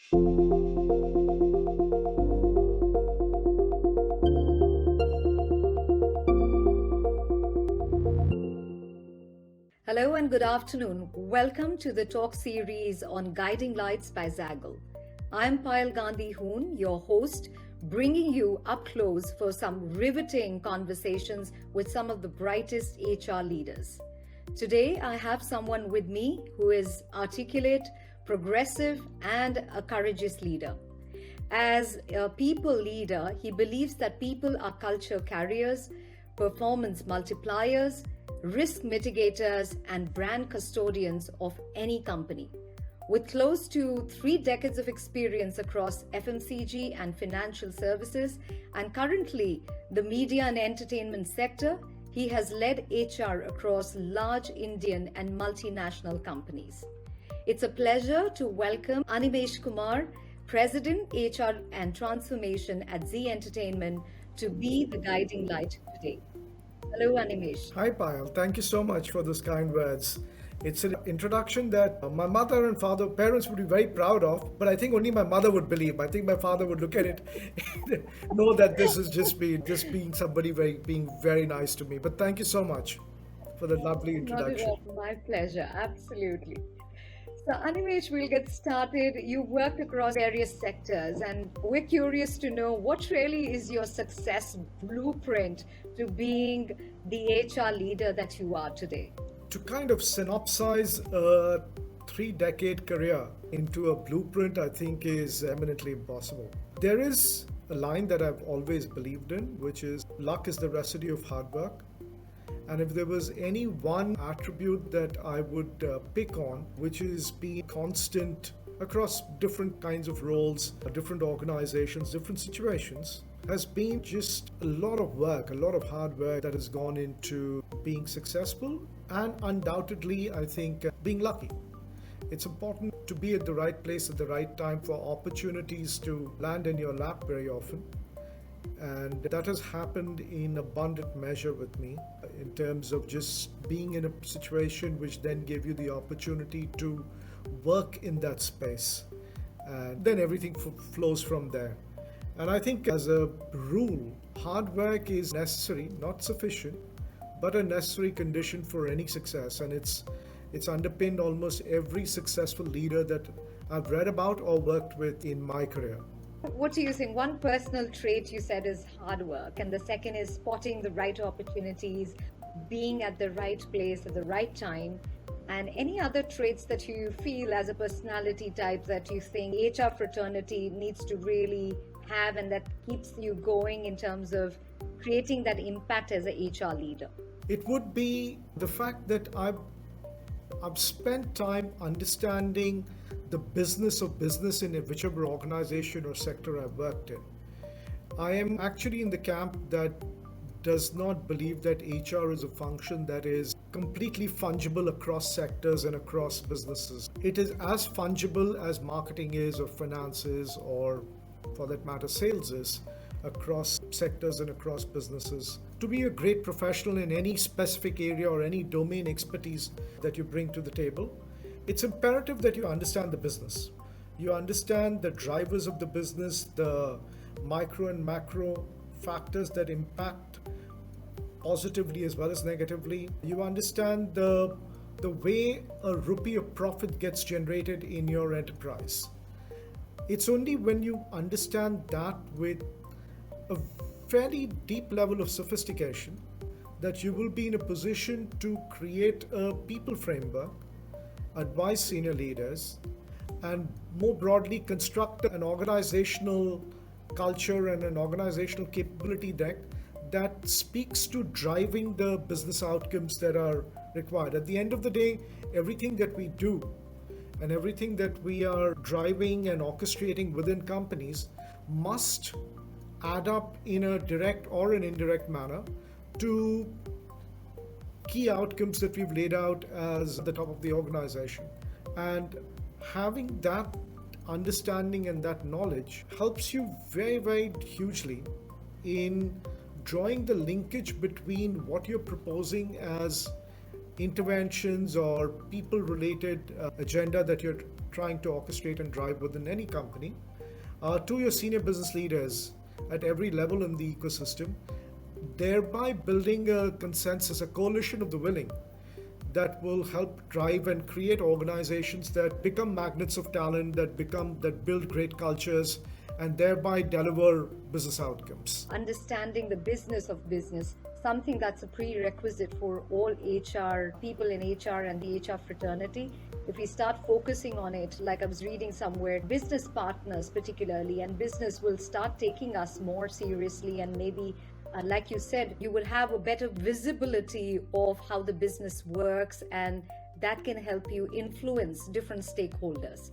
Hello and good afternoon. Welcome to the talk series on Guiding Lights by Zaggle. I'm Payal Gandhi Hoon, your host, bringing you up close for some riveting conversations with some of the brightest HR leaders. Today, I have someone with me who is articulate, progressive, and a courageous leader. As a people leader, he believes that people are culture carriers, performance multipliers, risk mitigators, and brand custodians of any company. With close to 3 decades of experience across FMCG and financial services, and currently the media and entertainment sector, he has led HR across large Indian and multinational companies. It's a pleasure to welcome Animesh Kumar, President, HR and Transformation at Zee Entertainment, to be the guiding light today. Hello, Animesh. Hi, Payal. Thank you so much for those kind words. It's an introduction that my mother and father, parents would be very proud of, but I think only my mother would believe. I think my father would look at it and know that this is just being somebody being very nice to me. But thank you so much for the lovely Not at introduction. all. My pleasure. Absolutely. So, Animesh, we'll get started. You worked across various sectors, and we're curious to know what really is your success blueprint to being the HR leader that you are today. To kind of synopsize a 3 decade career into a blueprint, I think is eminently impossible. There is a line that I've always believed in, which is luck is the residue of hard work. And if there was any one attribute that I would pick on, which is being constant across different kinds of roles, different organizations, different situations, has been just a lot of work, a lot of hard work that has gone into being successful and undoubtedly, I think, being lucky. It's important to be at the right place at the right time for opportunities to land in your lap very often. And that has happened in abundant measure with me in terms of just being in a situation which then gave you the opportunity to work in that space. And then everything flows from there. And I think as a rule, hard work is necessary, not sufficient, but a necessary condition for any success. And it's underpinned almost every successful leader that I've read about or worked with in my career. What do you think? One personal trait you said is hard work, and the second is spotting the right opportunities, being at the right place at the right time. And any other traits that you feel as a personality type that you think HR fraternity needs to really have and that keeps you going in terms of creating that impact as a HR leader? It would be the fact that I've spent time understanding the business of business in whichever organization or sector I've worked in. I am actually in the camp that does not believe that HR is a function that is completely fungible across sectors and across businesses. It is as fungible as marketing is, or finance is, or for that matter, sales is across sectors and across businesses. To be a great professional in any specific area or any domain expertise that you bring to the table, it's imperative that you understand the business. You understand the drivers of the business, the micro and macro factors that impact positively as well as negatively. You understand the way a rupee of profit gets generated in your enterprise. It's only when you understand that with a fairly deep level of sophistication that you will be in a position to create a people framework, advise senior leaders, and more broadly construct an organizational culture and an organizational capability deck that speaks to driving the business outcomes that are required. At the end of the day, everything that we do and everything that we are driving and orchestrating within companies must add up in a direct or an indirect manner to key outcomes that we've laid out as the top of the organization. And having that understanding and that knowledge helps you very, very hugely in drawing the linkage between what you're proposing as interventions or people related agenda that you're trying to orchestrate and drive within any company, to your senior business leaders at every level in the ecosystem, thereby building a consensus, a coalition of the willing that will help drive and create organizations that become magnets of talent, that build great cultures, and thereby deliver business outcomes. Understanding the business of business, something that's a prerequisite for all HR people in HR and the HR fraternity. If we start focusing on it, like I was reading somewhere, business partners particularly, and business will start taking us more seriously, and maybe like you said, you will have a better visibility of how the business works, and that can help you influence different stakeholders.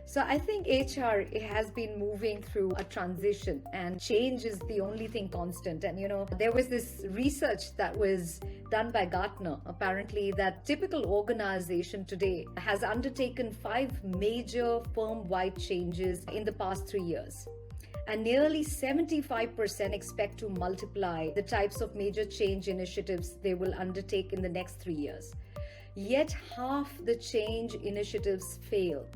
So I think HR, it has been moving through a transition, and change is the only thing constant. And there was this research that was done by Gartner, apparently, that typical organization today has undertaken 5 major firm-wide changes in the past 3 years. And nearly 75% expect to multiply the types of major change initiatives they will undertake in the next 3 years. Yet half the change initiatives fail,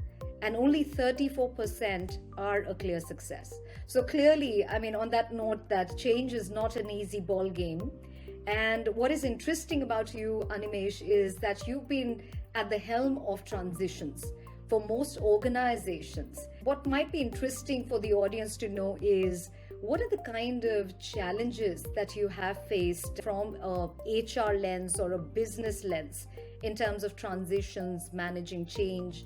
and only 34% are a clear success. So clearly, on that note, that change is not an easy ball game. And what is interesting about you, Animesh, is that you've been at the helm of transitions for most organizations. What might be interesting for the audience to know is, what are the kind of challenges that you have faced from a HR lens or a business lens in terms of transitions, managing change,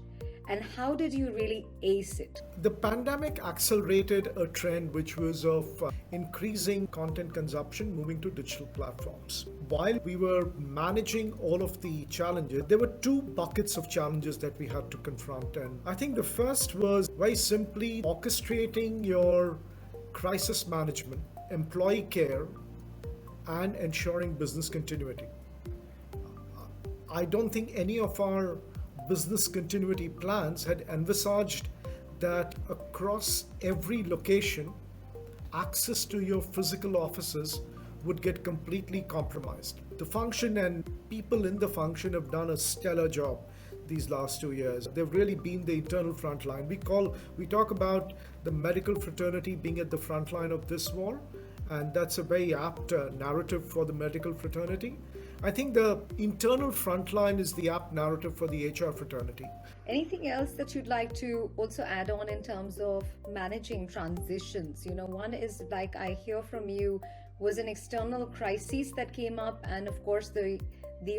and how did you really ace it? The pandemic accelerated a trend which was of increasing content consumption, moving to digital platforms. While we were managing all of the challenges, there were 2 buckets of challenges that we had to confront. And I think the first was very simply orchestrating your crisis management, employee care, and ensuring business continuity. I don't think any of our business continuity plans had envisaged that across every location, access to your physical offices would get completely compromised. The function and people in the function have done a stellar job these last 2 years. They've really been the internal front line. We talk about the medical fraternity being at the front line of this war, and that's a very apt narrative for the medical fraternity. I think the internal frontline is the apt narrative for the HR fraternity. Anything else that you'd like to also add on in terms of managing transitions? One is, like I hear from you, was an external crisis that came up, and of course the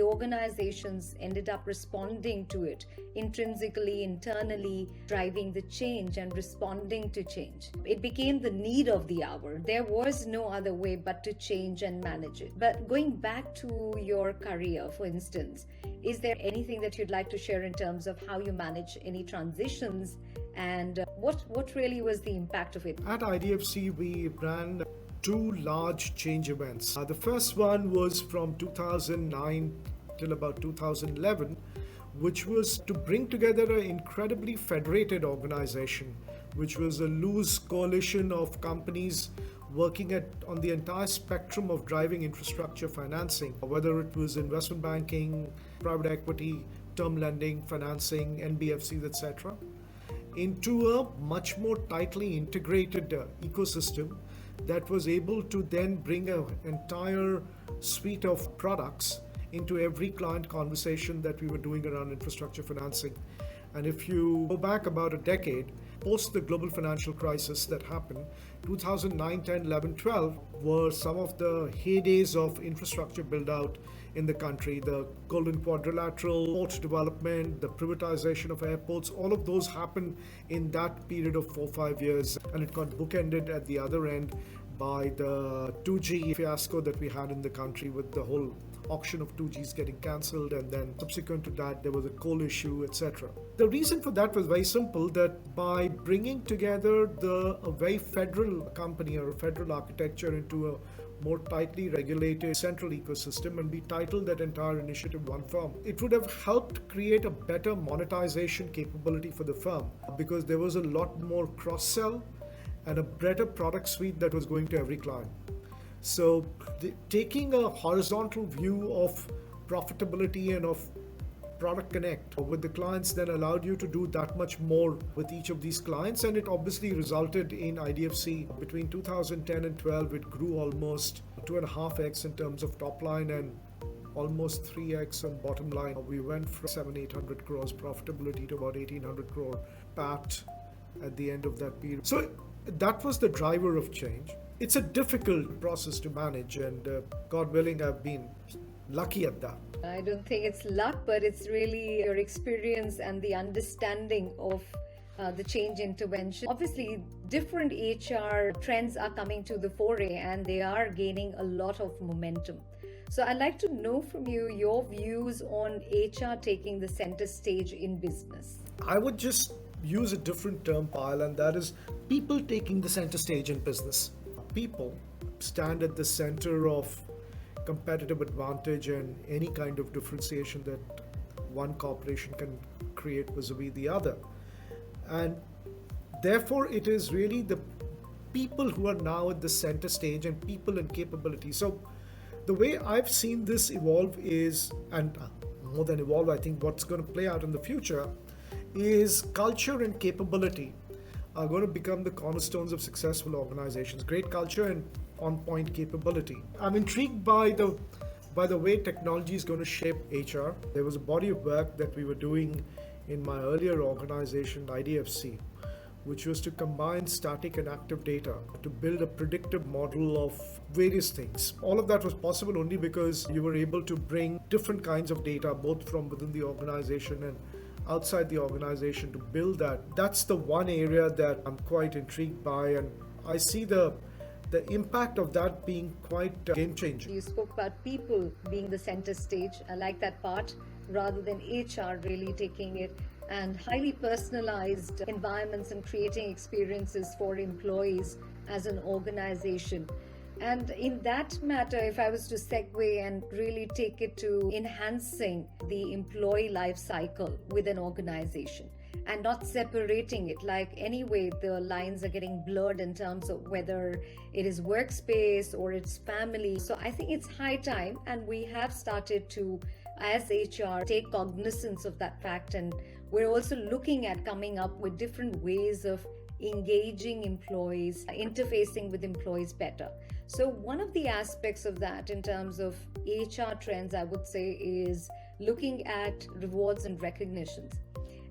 organizations ended up responding to it intrinsically, internally, driving the change and responding to change. It became the need of the hour. There was no other way but to change and manage it. But going back to your career, for instance, is there anything that you'd like to share in terms of how you manage any transitions, and what really was the impact of it? At IDFC, we ran 2 large change events. The first one was from 2009 till about 2011, which was to bring together an incredibly federated organization, which was a loose coalition of companies working on the entire spectrum of driving infrastructure financing, whether it was investment banking, private equity, term lending, financing, NBFCs, etc., into a much more tightly integrated ecosystem that was able to then bring an entire suite of products into every client conversation that we were doing around infrastructure financing. And if you go back about a decade, post the global financial crisis that happened, 2009, 10, 11, 12 were some of the heydays of infrastructure build out in the country. The Golden Quadrilateral, port development, the privatization of airports, all of those happened in that period of 4-5 years. And it got bookended at the other end by the 2G fiasco that we had in the country, with the whole auction of 2Gs getting cancelled, and then subsequent to that there was a coal issue, etc. The reason for that was very simple, that by bringing together a very federal company or a federal architecture into a more tightly regulated central ecosystem, and we titled that entire initiative One Firm, it would have helped create a better monetization capability for the firm, because there was a lot more cross-sell and a better product suite that was going to every client. So taking a horizontal view of profitability and of product connect with the clients then allowed you to do that much more with each of these clients, and it obviously resulted in IDFC between 2010 and 12. It grew almost 2.5x in terms of top line and almost 3x on bottom line. We went from 700-800 crores profitability to about 1800 crore PAT at the end of that period. So that was the driver of change. It's a difficult process to manage, and God willing, I've been lucky at that. I don't think it's luck, but it's really your experience and the understanding of the change intervention. Obviously, different HR trends are coming to the foray and they are gaining a lot of momentum. So I'd like to know from you your views on HR taking the center stage in business. I would just use a different term, Payal, and that is people taking the center stage in business. People stand at the center of competitive advantage and any kind of differentiation that one corporation can create vis-a-vis the other. And therefore, it is really the people who are now at the center stage, and people and capability. So the way I've seen this evolve is, and more than evolve, I think what's going to play out in the future is culture and capability are going to become the cornerstones of successful organizations. Great culture and on-point capability. I'm intrigued by the way technology is going to shape HR. There was a body of work that we were doing in my earlier organization, IDFC, which was to combine static and active data to build a predictive model of various things. All of that was possible only because you were able to bring different kinds of data, both from within the organization and outside the organization, to build that. That's the one area that I'm quite intrigued by, and I see the impact of that being quite game-changing. You spoke about people being the center stage. I like that part, rather than HR really taking it, and highly personalized environments and creating experiences for employees as an organization. And in that matter, if I was to segue and really take it to enhancing the employee life cycle with an organization and not separating it, like anyway, the lines are getting blurred in terms of whether it is workspace or it's family. So I think it's high time, and we have started to, as HR, take cognizance of that fact. And we're also looking at coming up with different ways of engaging employees, interfacing with employees better. So one of the aspects of that in terms of HR trends, I would say, is looking at rewards and recognitions,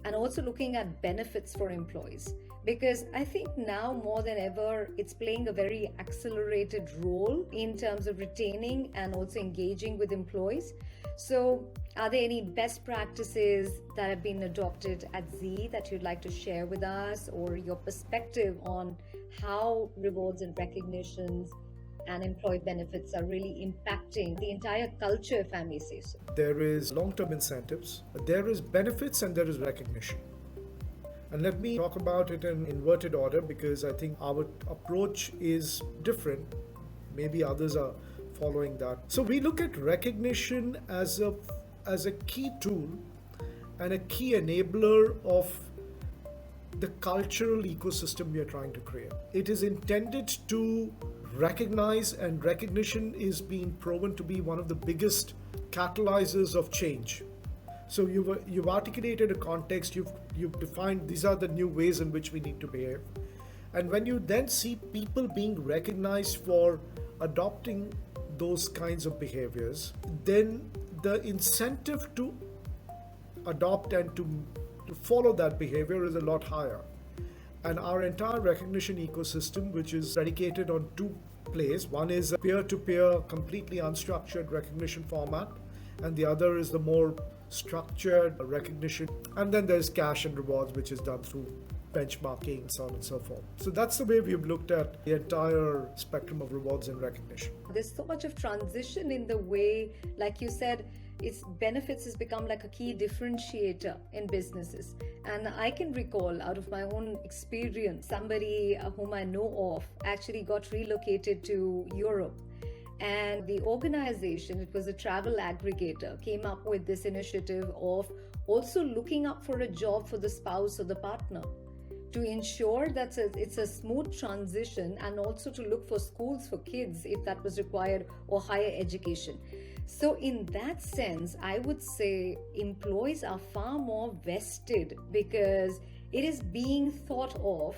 and also looking at benefits for employees. Because I think now more than ever, it's playing a very accelerated role in terms of retaining and also engaging with employees. So are there any best practices that have been adopted at Zee that you'd like to share with us, or your perspective on how rewards and recognitions and employee benefits are really impacting the entire culture, if I may say so? There is long-term incentives, there is benefits, and there is recognition. And let me talk about it in inverted order, because I think our approach is different. Maybe others are following that. So we look at recognition as a key tool and a key enabler of the cultural ecosystem we are trying to create. It is intended to recognize, and recognition is being proven to be one of the biggest catalyzers of change. So you've articulated a context, you've defined these are the new ways in which we need to behave. And when you then see people being recognized for adopting those kinds of behaviors, then the incentive to adopt and to follow that behavior is a lot higher. And our entire recognition ecosystem, which is predicated on two plays, one is a peer-to-peer, completely unstructured recognition format, and the other is the more structured recognition. And then there's cash and rewards, which is done through benchmarking, so on and so forth. So that's the way we've looked at the entire spectrum of rewards and recognition. There's so much of transition in the way, like you said, its benefits has become like a key differentiator in businesses. And I can recall out of my own experience, somebody whom I know of actually got relocated to Europe. And the organization, it was a travel aggregator, came up with this initiative of also looking up for a job for the spouse or the partner, to ensure that it's a smooth transition, and also to look for schools for kids if that was required, or higher education. So, in that sense, I would say employees are far more vested because it is being thought of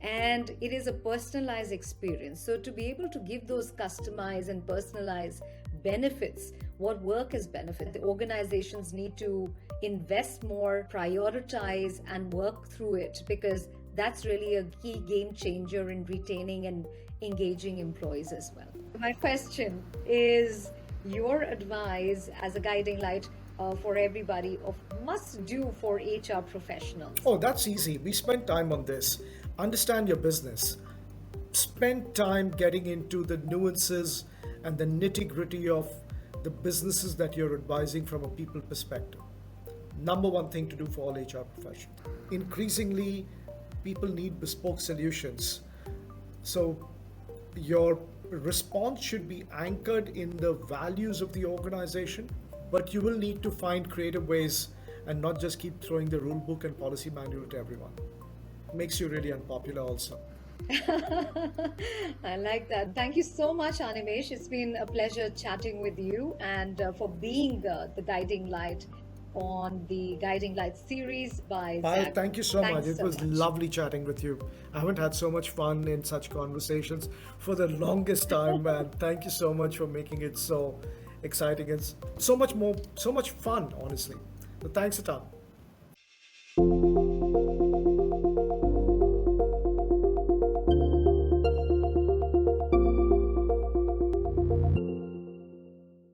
and it is a personalized experience. So, to be able to give those customized and personalized benefits, what work is benefit, the organizations need to invest more, prioritize, and work through it because that's really a key game changer in retaining and engaging employees as well. My question is your advice as a guiding light for everybody of must do for HR professionals. Oh, that's easy. We spent time on this. Understand your business. Spend time getting into the nuances and the nitty gritty of the businesses that you're advising from a people perspective. Number one thing to do for all HR professionals. Increasingly, people need bespoke solutions. So your response should be anchored in the values of the organization, but you will need to find creative ways and not just keep throwing the rule book and policy manual to everyone. Makes you really unpopular also. I like that. Thank you so much, Animesh. It's been a pleasure chatting with you and for being the guiding light on the Guiding Light series by Payal, Zach. thank you so much. Thanks It so was much. lovely chatting with you. I haven't had so much fun in such conversations for the longest time, man. Thank you so much for making it so exciting and so much fun, honestly. So thanks a ton.